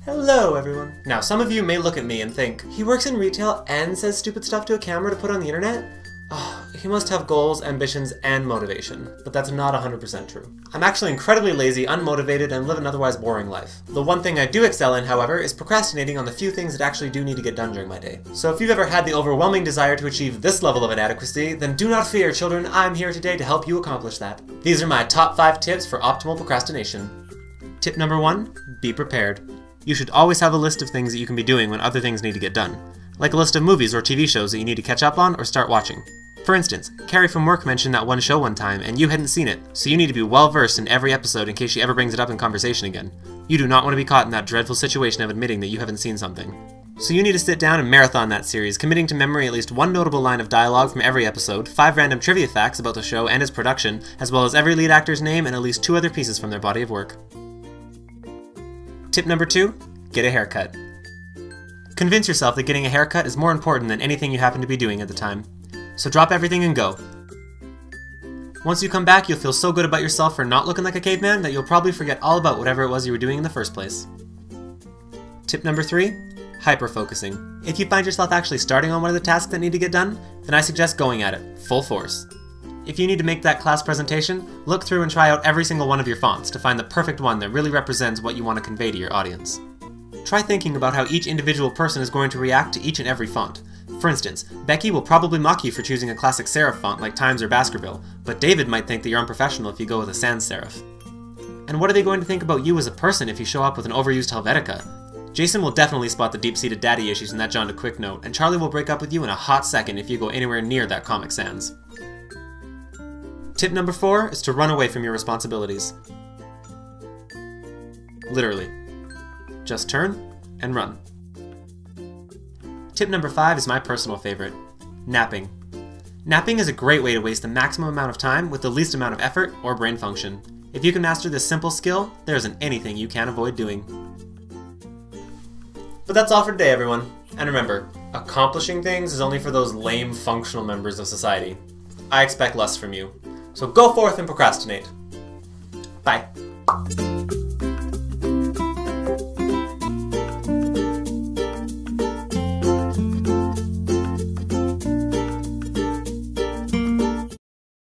Hello everyone! Now some of you may look at me and think, he works in retail and says stupid stuff to a camera to put on the internet? Oh, he must have goals, ambitions, and motivation. But that's not 100% true. I'm actually incredibly lazy, unmotivated, and live an otherwise boring life. The one thing I do excel in, however, is procrastinating on the few things that actually do need to get done during my day. So if you've ever had the overwhelming desire to achieve this level of inadequacy, then do not fear, children, I'm here today to help you accomplish that. These are my top 5 tips for optimal procrastination. Tip number 1, be prepared. You should always have a list of things that you can be doing when other things need to get done, like a list of movies or TV shows that you need to catch up on or start watching. For instance, Carrie from work mentioned that one show one time and you hadn't seen it, so you need to be well versed in every episode in case she ever brings it up in conversation again. You do not want to be caught in that dreadful situation of admitting that you haven't seen something. So you need to sit down and marathon that series, committing to memory at least one notable line of dialogue from every episode, 5 random trivia facts about the show and its production, as well as every lead actor's name and at least 2 other pieces from their body of work. Tip number 2, get a haircut. Convince yourself that getting a haircut is more important than anything you happen to be doing at the time. So drop everything and go. Once you come back, you'll feel so good about yourself for not looking like a caveman that you'll probably forget all about whatever it was you were doing in the first place. Tip number 3, hyperfocusing. If you find yourself actually starting on one of the tasks that need to get done, then I suggest going at it, full force. If you need to make that class presentation, look through and try out every single one of your fonts to find the perfect one that really represents what you want to convey to your audience. Try thinking about how each individual person is going to react to each and every font. For instance, Becky will probably mock you for choosing a classic serif font like Times or Baskerville, but David might think that you're unprofessional if you go with a sans serif. And what are they going to think about you as a person if you show up with an overused Helvetica? Jason will definitely spot the deep-seated daddy issues in that John to Quick note, and Charlie will break up with you in a hot second if you go anywhere near that Comic Sans. Tip number 4 is to run away from your responsibilities. Literally. Just turn and run. Tip number 5 is my personal favorite, napping. Napping is a great way to waste the maximum amount of time with the least amount of effort or brain function. If you can master this simple skill, there isn't anything you can't avoid doing. But that's all for today, everyone. And remember, accomplishing things is only for those lame functional members of society. I expect less from you. So go forth and procrastinate.